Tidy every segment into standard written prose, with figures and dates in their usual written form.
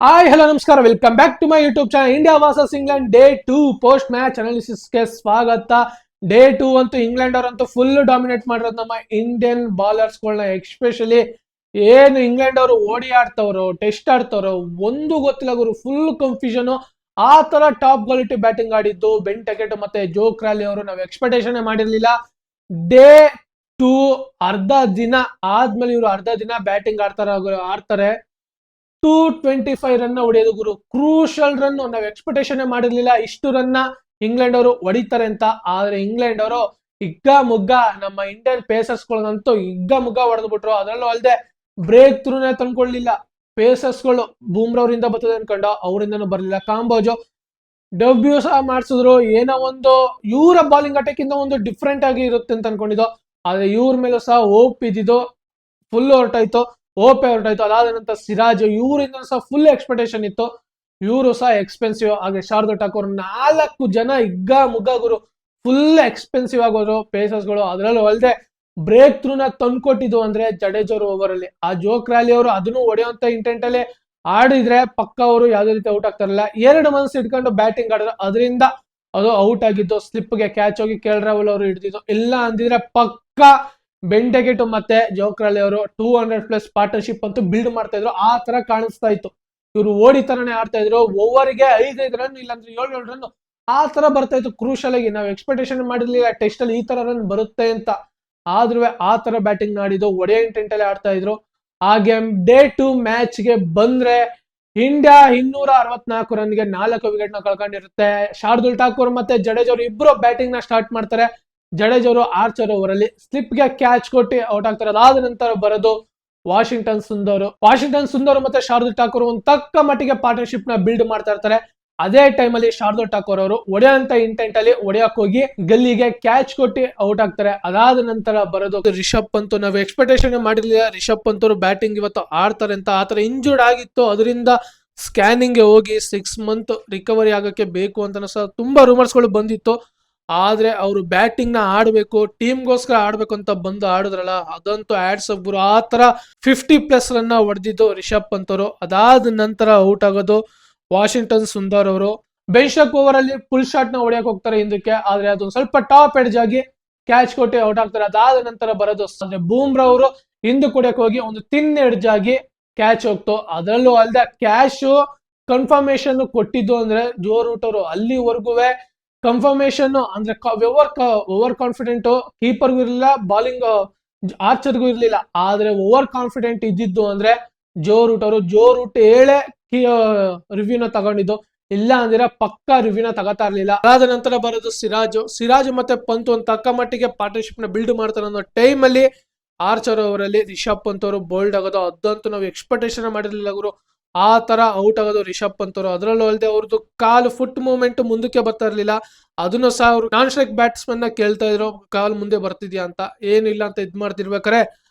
Hi hello ನಮಸ್ಕಾರ, welcome back to my YouTube channel. India versus England day 2 post match ಅನಾಲಿಸಿಸ್ಗೆ ಸ್ವಾಗತ. Day 2 ಅಂತೂ England ಅವರಂತೂ full dominate ಮಾಡಿರೋದು ನಮ್ಮ ಇಂಡಿಯನ್ ಬಾಲರ್ಸ್ಗಳನ್ನ. ಎಕ್ಸ್ಪೆಷಲಿ ಏನು ಇಂಗ್ಲೆಂಡ್ ಅವರು ಓಡಿ ಆಡ್ತವ್ರು, ಟೆಸ್ಟ್ ಆಡ್ತವ್ರು, ಒಂದು ಗೊತ್ತಿಲ್ಲ ಗುರು. Full confusion. ಆ ತರ ಟಾಪ್ ಕ್ವಾಲಿಟಿ ಬ್ಯಾಟಿಂಗ್ ಆಡಿದ್ದು ಬೆನ್ ಟೆಕೆಟ್ ಮತ್ತೆ ಜೋ ಕ್ರಾಲಿ ಅವರು ನಾವು ಎಕ್ಸ್ಪೆಕ್ಟೇಷನ್ ಮಾಡಿರ್ಲಿಲ್ಲ. ಡೇ 2 ಅರ್ಧ ದಿನ ಆದ್ಮೇಲೆ ಇವರು ಅರ್ಧ ದಿನ ಬ್ಯಾಟಿಂಗ್ ಆಡ್ತಾರೆ. 225 ರನ್ ಹೊಡೆಯೋದು ಗುರು. Crucial run. ನಾವು ಎಕ್ಸ್ಪೆಕ್ಟೇಷನ್ ಮಾಡಿರ್ಲಿಲ್ಲ ಇಷ್ಟು ರನ್ನ ಇಂಗ್ಲೆಂಡ್ ಅವರು ಹೊಡಿತಾರೆ ಅಂತ. ಆದ್ರೆ ಇಂಗ್ಲೆಂಡ್ ಅವರು ಹಿಗ್ಗ ಮುಗ್ಗ ನಮ್ಮ ಇಂಡಿಯನ್ ಪೇಸರ್ಸ್ಗಳಂತೂ ಹಿಗ್ಗ ಮುಗ್ಗ ಹೊಡೆದ್ಬಿಟ್ರು. ಅದರಲ್ಲೂ ಅಲ್ಲದೆ ಬ್ರೇಕ್ ಥ್ರೂನೇ ತಂದ್ಕೊಳ್ಳಿಲ್ಲ ಪೇಸರ್ಸ್ಗಳು. ಬೂಮ್ರಾ ಅವರಿಂದ ಬರ್ತದೆ ಅನ್ಕೊಂಡ, ಅವರಿಂದನೂ ಬರಲಿಲ್ಲ. ಕಾಂಬೋಜು ಡೆಬ್ಯೂ ಸಹ ಮಾಡಿಸಿದ್ರು. ಏನೋ ಒಂದು ಇವರ ಬಾಲಿಂಗ್ ಅಟ್ಯಾಕ್ ಇಂದ ಒಂದು ಡಿಫ್ರೆಂಟ್ ಆಗಿ ಇರುತ್ತೆ ಅಂತ ಅನ್ಕೊಂಡಿದ್ದು. ಆದ್ರೆ ಇವ್ರ ಮೇಲೂ ಸಹ ಹೋಪ್ ಇದ್ದಿದ್ದು ಫುಲ್ ಹೊರಟಾಯ್ತು. ಓಪೆ ಹೊರಟಾಯ್ತು. ಅದಾದ ನಂತರ ಸಿರಾಜ್, ಇವರಿಂದ ಸಹ ಫುಲ್ ಎಕ್ಸ್ಪೆಕ್ಟೇಷನ್ ಇತ್ತು. ಇವರು ಸಹ ಎಕ್ಸ್ಪೆನ್ಸಿವ್. ಹಾಗೆ ಶಾರ್ದೂಲ್ ಠಾಕೂರ್, 4 ಜನ ಹಿಗ್ಗ ಮುಗ್ಗ ಗುರು. Full expensive ಆಗೋರು ಪೇಸರ್ಸ್ಗಳು. ಅದರಲ್ಲೂ ಅಲ್ಲದೆ ಬ್ರೇಕ್ ಥ್ರೂನ ತಂದ್ಕೊಟ್ಟಿದ್ದು ಅಂದ್ರೆ ಜಡೇಜ್ ಓವರ್ ಅಲ್ಲಿ. ಆ ಜೋ ಕ್ರಾಲಿ ಅವರು ಅದನ್ನು ಹೊಡೆಯುವಂತ ಇಂಟೆಂಟ್ ಅಲ್ಲಿ ಆಡಿದ್ರೆ ಪಕ್ಕ ಅವರು ಯಾವ್ದೇ ರೀತಿ ಔಟ್ ಆಗ್ತಾರಲ್ಲ. 2 ಮನ್ಸ್ ಇಟ್ಕೊಂಡು ಬ್ಯಾಟಿಂಗ್ ಆಡಿದ್ರು, ಅದರಿಂದ ಅದು ಔಟ್ ಆಗಿದ್ದು. ಸ್ಲಿಪ್ಗೆ ಕ್ಯಾಚ್ ಹೋಗಿ ಕೆ ಎಲ್ ರಾಹುಲ್ ಅವರು ಹಿಡಿದಿದ್ದು. ಇಲ್ಲ ಅಂದಿದ್ರೆ ಪಕ್ಕ ಬೆನ್ ಟೆಕೆಟ್ ಮತ್ತೆ ಜೋಕ್ರಾಲಿ ಅವರು 200+ ಪಾರ್ಟ್ನರ್ಶಿಪ್ ಅಂತೂ ಬಿಲ್ಡ್ ಮಾಡ್ತಾ ಇದ್ರು. ಆ ತರ ಕಾಣಿಸ್ತಾ ಇತ್ತು. ಇವರು ಓಡಿ ತರನೇ ಆಡ್ತಾ ಇದ್ರು. ಓವರ್ಗೆ 5 ರನ್ ಇಲ್ಲಾಂದ್ರೆ 7 ರನ್ ಆ ತರ ಬರ್ತಾ ಇತ್ತು. ಕ್ರೂಷಲ್ ಆಗಿ ನಾವು ಎಕ್ಸ್ಪೆಕ್ಟೇಷನ್ ಮಾಡಿರ್ಲಿಲ್ಲ ಟೆಸ್ಟ್ ಅಲ್ಲಿ ಈ ತರ ರನ್ ಬರುತ್ತೆ ಅಂತ. ಆದ್ರೂ ಆ ತರ ಬ್ಯಾಟಿಂಗ್ ಆಡಿದ್ದು ಒಡೆಯ ಇಂಟೆಂಟ್ ಅಲ್ಲಿ ಆಡ್ತಾ ಇದ್ರು. ಹಾಗೆ ಡೇ 2 ಮ್ಯಾಚ್ ಗೆ ಬಂದ್ರೆ ಇಂಡಿಯಾ 264 ರನ್ಗೆ 4 ವಿಕೆಟ್ ನ ಕಳ್ಕೊಂಡಿರುತ್ತೆ. ಶಾರ್ದೂಲ್ ಠಾಕೂರ್ ಮತ್ತೆ ಜಡೇಜ್ ಅವರು ಇಬ್ರು ಬ್ಯಾಟಿಂಗ್ ನ ಸ್ಟಾರ್ಟ್ ಮಾಡ್ತಾರೆ. ಜಡೇಜ್ ಅವರು ಆರ್ಚರ್ ಓವರ್ ಅಲ್ಲಿ ಸ್ಲಿಪ್ಗೆ ಕ್ಯಾಚ್ ಕೊಟ್ಟು ಔಟ್ ಆಗ್ತಾರೆ. ಅದಾದ ನಂತರ ಬರೋದು ವಾಷಿಂಗ್ಟನ್ ಸುಂದರ್ ಮತ್ತೆ ಶಾರ್ದೂಲ್ ಠಾಕೂರ್ ಒಂದು ತಕ್ಕ ಮಟ್ಟಿಗೆ ಪಾರ್ಟ್ನರ್ಶಿಪ್ ನ ಬಿಲ್ಡ್ ಮಾಡ್ತಾ ಇರ್ತಾರೆ. ಅದೇ ಟೈಮ್ ಅಲ್ಲಿ ಶಾರ್ದೂಲ್ ಠಾಕೂರ್ ಅವರು ಹೊಡೆಯಂತ ಇಂಟೆಂಟ್ ಅಲ್ಲಿ ಹೊಡೆಯಕ್ ಹೋಗಿ ಗಲ್ಲಿಗೆ ಕ್ಯಾಚ್ ಕೊಟ್ಟು ಔಟ್ ಆಗ್ತಾರೆ. ಅದಾದ ನಂತರ ಬರೋದು ರಿಷಬ್ ಪಂತ್. ನಾವು ಎಕ್ಸ್ಪೆಕ್ಟೇಷನ್ ಮಾಡಿರ್ಲಿಲ್ಲ ರಿಷಬ್ ಪಂತ್ ಅವರು ಬ್ಯಾಟಿಂಗ್ ಇವತ್ತು ಆಡ್ತಾರೆ ಅಂತ. ಆತರ ಇಂಜೂರ್ಡ್ ಆಗಿತ್ತು, ಅದರಿಂದ ಸ್ಕ್ಯಾನಿಂಗ್ ಗೆ ಹೋಗಿ 6 ಮಂತ್ ರಿಕವರಿ ಆಗಕ್ಕೆ ಬೇಕು ಅಂತ ಸಹ ತುಂಬಾ ರೂಮರ್ಸ್ಗಳು ಬಂದಿತ್ತು. ಆದ್ರೆ ಅವರು ಬ್ಯಾಟಿಂಗ್ ನ ಆಡ್ಬೇಕು, ಟೀಮ್ಗೋಸ್ಕರ ಆಡ್ಬೇಕು ಅಂತ ಬಂದು ಆಡಿದ್ರಲ್ಲ, ಅದಂತೂ ಆಡ್ಸ್ ಗುರು. ಆ ತರ 50+ ರನ್ ಹೊಡೆದಿದ್ದು ರಿಷಬ್ ಪಂತ್ ಅವರು. ಅದಾದ ನಂತರ ಔಟ್ ಆಗೋದು ವಾಷಿಂಗ್ಟನ್ ಸುಂದರ್ ಅವರು. ಬೆನ್ಸ್ಟಾಕ್ ಓವರ್ ಅಲ್ಲಿ ಫುಲ್ ಶಾಟ್ ನ ಹೊಡೆಯಕ್ ಹೋಗ್ತಾರೆ ಹಿಂದಕ್ಕೆ, ಆದ್ರೆ ಅದೊಂದು ಸ್ವಲ್ಪ ಟಾಪ್ ಎಡ್ಜ್ ಆಗಿ ಕ್ಯಾಚ್ ಕೊಟ್ಟು ಔಟ್ ಆಗ್ತಾರೆ. ಅದಾದ ನಂತರ ಬರೋದು ಬೂಮ್ರಾ ಅವರು ಹಿಂದಕ್ಕೆ ಹೊಡೆಯಕ್ ಹೋಗಿ ಒಂದು ತಿನ್ ಎಡ್ಜ್ ಆಗಿ ಕ್ಯಾಚ್ ಹೋಗ್ತು. ಅದರಲ್ಲೂ ಅಲ್ಲದೆ ಕ್ಯಾಶ್ ಕನ್ಫರ್ಮೇಶನ್ ಕೊಟ್ಟಿದ್ದು ಅಂದ್ರೆ ಜೋ ರೂಟ್ ಅವರು. ಅಲ್ಲಿವರೆಗೂ ಕನ್ಫರ್ಮೇಶನ್ ಅಂದ್ರೆ ಓವರ್ ಕಾನ್ಫಿಡೆಂಟ್ ಕೀಪರ್ಗೂ ಇರಲಿಲ್ಲ, ಬಾಲಿಂಗ್ ಆರ್ಚರ್ಗೂ ಇರ್ಲಿಲ್ಲ. ಆದ್ರೆ ಓವರ್ ಕಾನ್ಫಿಡೆಂಟ್ ಇದ್ದಿದ್ದು ಅಂದ್ರೆ ಜೋ ರೂಟ್ ಅವರು. ಜೋ ರೂಟ್ ಹೇಳೇ ರಿವ್ಯೂನ ತಗೊಂಡಿದ್ದು. ಇಲ್ಲ ಅಂದ್ರೆ ಪಕ್ಕ ರಿವ್ಯೂನ ತಗೋತಾ ಇರ್ಲಿಲ್ಲ. ಅದಾದ ನಂತರ ಬರೋದು ಸಿರಾಜ್ ಮತ್ತೆ ಪಂತ್ ಒಂದು ತಕ್ಕ ಮಟ್ಟಿಗೆ ಪಾರ್ಟ್ನರ್ಶಿಪ್ ನ ಬಿಲ್ಡ್ ಮಾಡ್ತಾರೆ ಅನ್ನೋ ಟೈಮ್ ಅಲ್ಲಿ ಆರ್ಚರ್ ಅವರಲ್ಲಿ ರಿಷಬ್ ಪಂತ್ ಅವರು ಬೋಲ್ಡ್ ಆಗೋದು. ಅದಂತೂ ನಾವು ಎಕ್ಸ್ಪೆಕ್ಟೇಷನ್ ಮಾಡಿರ್ಲಿಲ್ಲ ಗುರು. ಆ ತರ ಔಟ್ ಆಗೋದು ರಿಷಬ್ ಪಂತ್ ಅವರು. ಅದರಲ್ಲೂ ಅಲ್ಲದೆ ಅವ್ರದ್ದು ಕಾಲು ಫುಟ್ ಮೂವ್ಮೆಂಟ್ ಮುಂದಕ್ಕೆ ಬರ್ತಾ ಇರ್ಲಿಲ್ಲ. ಅದನ್ನು ಸಹ ಅವರು ನಾನ್ ಸ್ಟ್ರೈಕ್ ಬ್ಯಾಟ್ಸ್ಮನ್ ನ ಕೇಳ್ತಾ ಇದ್ರು, ಕಾಲ್ ಮುಂದೆ ಬರ್ತಿದ್ಯಾ ಅಂತ. ಏನಿಲ್ಲ ಅಂತ ಇದ್ ಮಾಡ್ತಿರ್ಬೇಕಾರೆ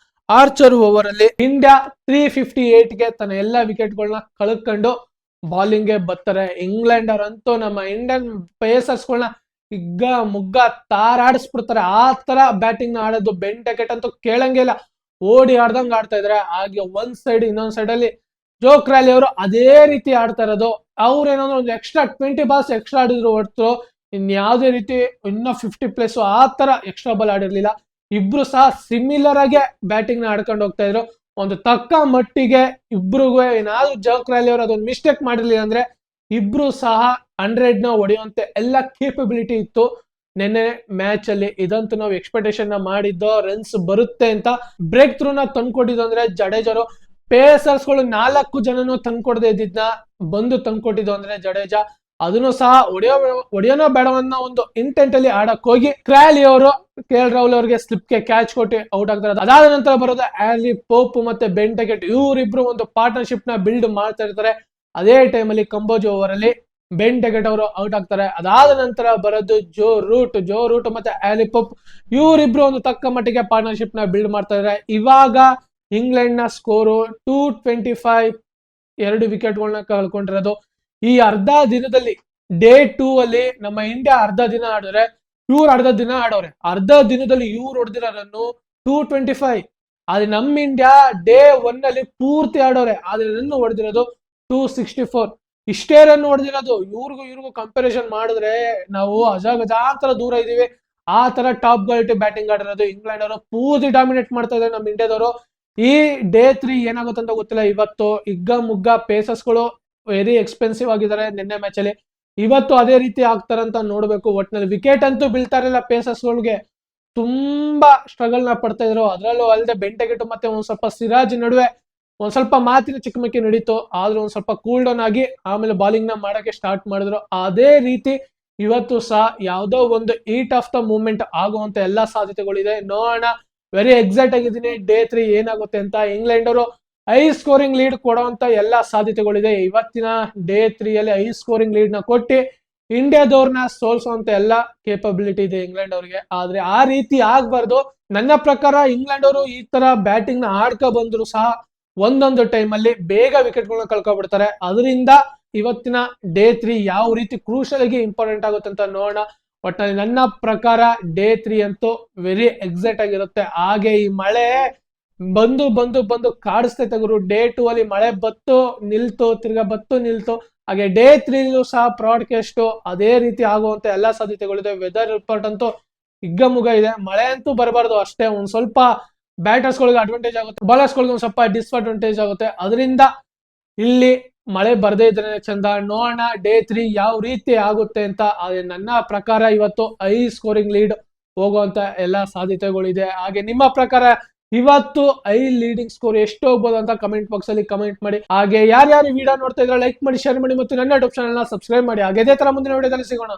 ಆರ್ಚರ್ ಓವರ್ ಅಲ್ಲಿ ಇಂಡಿಯಾ 358ಗೆ ತನ್ನ ಎಲ್ಲಾ ವಿಕೆಟ್ ಗಳನ್ನ ಕಳ್ಕೊಂಡು ಬಾಲಿಂಗ್ ಗೆ ಬರ್ತಾರೆ. ಇಂಗ್ಲೆಂಡ್ ಅವರಂತೂ ನಮ್ಮ ಇಂಡಿಯನ್ ಪೇಸರ್ಸ್ಗಳನ್ನ ಹಿಗ್ಗ ಮುಗ್ಗ ತಾರಾಡಿಸ್ಬಿಡ್ತಾರೆ. ಆ ತರ ಬ್ಯಾಟಿಂಗ್ ನ ಆಡೋದು. ಬೆನ್ ಟೆಕೆಟ್ ಅಂತೂ ಕೇಳಂಗೇ ಇಲ್ಲ, ಓಡಿ ಆಡ್ದಂಗ್ ಆಡ್ತಾ ಇದ್ರೆ. ಹಾಗೆ ಒಂದ್ ಸೈಡ್ ಇನ್ನೊಂದ್ ಸೈಡ್ ಅಲ್ಲಿ ಜೋ ಕ್ರಾಲಿ ಅವರು ಅದೇ ರೀತಿ ಆಡ್ತಾ ಇರೋದು. ಅವ್ರು ಏನಂದ್ರೆ ಒಂದು ಎಕ್ಸ್ಟ್ರಾ 20 ಬಾಲ್ಸ್ ಎಕ್ಸ್ಟ್ರಾ ಆಡಿದ್ರು ಹೊರತು ಇನ್ಯಾವುದೇ ರೀತಿ ಇನ್ನೂ 50+ ಆ ತರ ಎಕ್ಸ್ಟ್ರಾ ಬಾಲ್ ಆಡಿರ್ಲಿಲ್ಲ. ಇಬ್ರು ಸಹ ಸಿಮಿಲರ್ ಆಗಿ ಬ್ಯಾಟಿಂಗ್ ನ ಆಡ್ಕೊಂಡು ಹೋಗ್ತಾ ಇದ್ರು. ಒಂದು ತಕ್ಕ ಮಟ್ಟಿಗೆ ಇಬ್ರಿಗೂ ಏನಾದ್ರು ಜೋ ಕ್ರಾಲಿ ಅವರು ಅದೊಂದು ಮಿಸ್ಟೇಕ್ ಮಾಡಿರ್ಲಿಲ್ಲ ಅಂದ್ರೆ ಇಬ್ರು ಸಹ 100 ನ ಹೊಡೆಯುವಂತೆ ಎಲ್ಲ ಕೇಪಬಿಲಿಟಿ ಇತ್ತು ನೆನ್ನೆ ಮ್ಯಾಚ್ ಅಲ್ಲಿ. ಇದಂತೂ ನಾವು ಎಕ್ಸ್ಪೆಕ್ಟೇಷನ್ ನ ಮಾಡಿದ್ದು ರನ್ಸ್ ಬರುತ್ತೆ ಅಂತ. ಬ್ರೇಕ್ ಥ್ರೂ ನ ತಂದ್ಕೊಟ್ಟಿದ್ದು ಅಂದ್ರೆ ಜಡೇಜರು. ಪೇಸರ್ಸ್ಗಳು 4 ಜನನು ತಂದ್ಕೊಡದೆ ಇದ್ದಿದ್ನ ಬಂದು ತಂದ್ಕೊಟ್ಟಿದ್ದು ಅಂದ್ರೆ ಜಡೇಜಾ. ಅದನ್ನು ಸಹ ಹೊಡೆಯೋನೋ ಬೇಡವನ್ನ ಒಂದು ಇಂಟೆಂಟ್ ಅಲ್ಲಿ ಆಡಕ್ ಹೋಗಿ ಕ್ರಾಲಿ ಅವರು ಕೆ ಎಲ್ ರಾಹುಲ್ ಅವರಿಗೆ ಸ್ಲಿಪ್ ಗೆ ಕ್ಯಾಚ್ ಕೊಟ್ಟು ಔಟ್ ಆಗ್ತಾರೆ. ಅದಾದ ನಂತರ ಬರೋದು ಆಲಿ ಪೋಪ್ ಮತ್ತೆ ಬೆನ್ ಟೆಕೆಟ್. ಇವರಿಬ್ರು ಒಂದು ಪಾರ್ಟ್ನರ್ಶಿಪ್ ನ ಬಿಲ್ಡ್ ಮಾಡ್ತಾ ಇರ್ತಾರೆ. ಅದೇ ಟೈಮ್ ಅಲ್ಲಿ ಕಂಬೋಜ್ ಓವರ್ ಅಲ್ಲಿ ಬೆನ್ ಟೆಕೆಟ್ ಅವರು ಔಟ್ ಆಗ್ತಾರೆ. ಅದಾದ ನಂತರ ಬರೋದು ಜೋ ರೂಟ್ ಮತ್ತೆ ಆಲಿ ಪೋಪ್. ಇವರಿಬ್ರು ಒಂದು ತಕ್ಕ ಮಟ್ಟಿಗೆ ಪಾರ್ಟ್ನರ್ಶಿಪ್ ನ ಬಿಲ್ಡ್ ಮಾಡ್ತಾ ಇದ್ದಾರೆ. ಇವಾಗ ಇಂಗ್ಲೆಂಡ್ ನ ಸ್ಕೋರು 225, 2 ವಿಕೆಟ್ಗಳನ್ನ ಕಳ್ಕೊಂಡಿರೋದು. ಈ ಅರ್ಧ ದಿನದಲ್ಲಿ ಡೇ 2 ಅಲ್ಲಿ ನಮ್ಮ ಇಂಡಿಯಾ ಅರ್ಧ ದಿನ ಆಡಿದ್ರೆ ಇವ್ರು ಅರ್ಧ ದಿನ ಆಡೋರೆ. ಅರ್ಧ ದಿನದಲ್ಲಿ ಇವ್ರು ಹೊಡೆದಿರೋ ರನ್ನು 225. ಆದ್ರೆ ನಮ್ಮ ಇಂಡಿಯಾ ಡೇ 1 ಅಲ್ಲಿ ಪೂರ್ತಿ ಆಡೋರೆ, ಆದ್ರೆ ರನ್ ಹೊಡೆದಿರೋದು 264. ಇಷ್ಟೇ ರನ್ ಹೊಡೆದಿರೋದು. ಇವ್ರಿಗೂ ಕಂಪ್ಯಾರಿಸನ್ ಮಾಡಿದ್ರೆ ನಾವು ಅಜಗಜಾಂತರ ದೂರ ಇದೀವಿ. ಆ ತರ ಟಾಪ್ ಕ್ವಾಲಿಟಿ ಬ್ಯಾಟಿಂಗ್ ಆಡಿರೋದು ಇಂಗ್ಲೆಂಡ್ ಅವರು. ಪೂರ್ತಿ ಡಾಮಿನೇಟ್ ಮಾಡ್ತಾ ಇದ್ದಾರೆ ನಮ್ಮ ಇಂಡಿಯಾದವರು. ಈ ಡೇ 3 ಏನಾಗುತ್ತೆ ಅಂತ ಗೊತ್ತಿಲ್ಲ. ಇವತ್ತು ಮುಗ್ಗ ಪೇಸರ್ಸ್ಗಳು ವೆರಿ ಎಕ್ಸ್ಪೆನ್ಸಿವ್ ಆಗಿದ್ದಾರೆ ನಿನ್ನೆ ಮ್ಯಾಚ್ ಅಲ್ಲಿ. ಇವತ್ತು ಅದೇ ರೀತಿ ಆಗ್ತಾರಂತ ನೋಡ್ಬೇಕು. ಒಟ್ನಲ್ಲಿ ವಿಕೆಟ್ ಅಂತೂ ಬೀಳ್ತಾ ಇರಲಿಲ್ಲ ಪೇಸರ್ಸ್ಗಳಿಗೆ. ತುಂಬಾ ಸ್ಟ್ರಗಲ್ ನ ಪಡ್ತಾ ಇದ್ರು. ಅದರಲ್ಲೂ ಅಲ್ಲದೆ ಬೆಂಟೆಗೆಟ್ ಮತ್ತೆ ಒಂದ್ ಸ್ವಲ್ಪ ಸಿರಾಜ್ ನಡುವೆ ಒಂದ್ ಸ್ವಲ್ಪ ಮಾತಿನ ಚಿಕ್ಕಮಕ್ಕಿ ನಡೀತು. ಆದ್ರೂ ಒಂದ್ ಸ್ವಲ್ಪ ಕೂಲ್ ಡೌನ್ ಆಗಿ ಆಮೇಲೆ ಬಾಲಿಂಗ್ ನ ಮಾಡಕ್ಕೆ ಸ್ಟಾರ್ಟ್ ಮಾಡಿದ್ರು. ಅದೇ ರೀತಿ ಇವತ್ತು ಸಹ ಯಾವ್ದೋ ಒಂದು ಈಟ್ ಆಫ್ ದ ಮೂವ್ಮೆಂಟ್ ಆಗುವಂತ ಎಲ್ಲಾ ಸಾಧ್ಯತೆಗಳಿದೆ. ನೋಡೋಣ. ವೆರಿ ಎಕ್ಸೈಟ್ ಆಗಿದ್ದೀನಿ ಡೇ 3 ಏನಾಗುತ್ತೆ ಅಂತ. ಇಂಗ್ಲೆಂಡ್ ಅವರು ಹೈ ಸ್ಕೋರಿಂಗ್ ಲೀಡ್ ಕೊಡುವಂತ ಎಲ್ಲಾ ಸಾಧ್ಯತೆಗಳಿದೆ. ಇವತ್ತಿನ ಡೇ 3 ಅಲ್ಲಿ ಹೈ ಸ್ಕೋರಿಂಗ್ ಲೀಡ್ ನ ಕೊಟ್ಟು ಇಂಡಿಯಾದವ್ರನ್ನ ಸೋಲ್ಸುವಂತ ಎಲ್ಲಾ ಕೇಪಬಿಲಿಟಿ ಇದೆ ಇಂಗ್ಲೆಂಡ್ ಅವ್ರಿಗೆ. ಆದ್ರೆ ಆ ರೀತಿ ಆಗ್ಬಾರ್ದು. ನನ್ನ ಪ್ರಕಾರ ಇಂಗ್ಲೆಂಡ್ ಅವರು ಈ ತರ ಬ್ಯಾಟಿಂಗ್ ನ ಆಡ್ಕೊ ಬಂದ್ರು ಸಹ ಒಂದೊಂದು ಟೈಮ್ ಅಲ್ಲಿ ಬೇಗ ವಿಕೆಟ್ ಗಳನ್ನ ಕಳ್ಕೊಬಿಡ್ತಾರೆ. ಅದರಿಂದ ಇವತ್ತಿನ ಡೇ 3 ಯಾವ ರೀತಿ ಕ್ರೂಷಲ್ ಆಗಿ ಇಂಪಾರ್ಟೆಂಟ್ ಆಗುತ್ತೆ ಅಂತ ನೋಡೋಣ. ಒಟ್ಟಿನಲ್ಲಿ ನನ್ನ ಪ್ರಕಾರ ಡೇ 3 ಅಂತೂ ವೆರಿ ಎಕ್ಸೈಟ್ ಆಗಿರುತ್ತೆ. ಹಾಗೆ ಈ ಮಳೆ ಬಂದು ಕಾಡಿಸ್ತೈತೆ ಗುರು. ಡೇ 2 ಅಲ್ಲಿ ಮಳೆ ಬತ್ತು ನಿಲ್ತು, ತಿರ್ಗಾ ಬತ್ತು ನಿಲ್ತು. ಹಾಗೆ ಡೇ 3 ಸಹ ಬ್ರಾಡ್ಕಾಸ್ಟ್ ಅದೇ ರೀತಿ ಆಗುವಂತ ಎಲ್ಲಾ ಸಾಧ್ಯತೆಗಳಿದೆ. ವೆದರ್ ರಿಪೋರ್ಟ್ ಅಂತೂ ಮುಗ ಇದೆ. ಮಳೆ ಅಂತೂ ಬರಬಾರ್ದು ಅಷ್ಟೇ. ಒಂದ್ ಸ್ವಲ್ಪ ಬ್ಯಾಟರ್ಸ್ ಗಳಿಗೆ ಅಡ್ವಾಂಟೇಜ್ ಆಗುತ್ತೆ, ಬಾಲರ್ಸ್ ಗಳಿಗೆ ಒಂದ್ ಸ್ವಲ್ಪ ಡಿಸ್ಅಡ್ವಾಂಟೇಜ್ ಆಗುತ್ತೆ. ಅದರಿಂದ ಇಲ್ಲಿ ಮಳೆ ಬರದೇ ಇದ್ರೆ ಚಂದ. ನೋಡೋಣ ಡೇ 3 ಯಾವ ರೀತಿ ಆಗುತ್ತೆ ಅಂತ. ನನ್ನ ಪ್ರಕಾರ ಇವತ್ತು ಹೈ ಸ್ಕೋರಿಂಗ್ ಲೀಡ್ ಹೋಗುವಂತ ಎಲ್ಲಾ ಸಾಧ್ಯತೆಗಳಿದೆ. ಹಾಗೆ ನಿಮ್ಮ ಪ್ರಕಾರ ಇವತ್ತು ಹೈ ಲೀಡಿಂಗ್ ಸ್ಕೋರ್ ಎಷ್ಟು ಹೋಗ್ಬೋದು ಅಂತ ಕಮೆಂಟ್ ಬಾಕ್ಸ್ ಅಲ್ಲಿ ಕಮೆಂಟ್ ಮಾಡಿ. ಹಾಗೆ ಯಾರ್ಯಾರು ವಿಡಿಯೋ ನೋಡ್ತಾ ಇದ್ರೆ ಲೈಕ್ ಮಾಡಿ, ಶೇರ್ ಮಾಡಿ ಮತ್ತು ನನ್ನ ಯೂಟ್ಯೂಬ್ ಚಾನಲ್ ನ ಸಬ್ಸ್ಕ್ರೈಬ್ ಮಾಡಿ. ಹಾಗೆ ಇದೇ ತರ ಮುಂದಿನ ವಿಡಿಯೋದಲ್ಲಿ ಸಿಗೋಣ.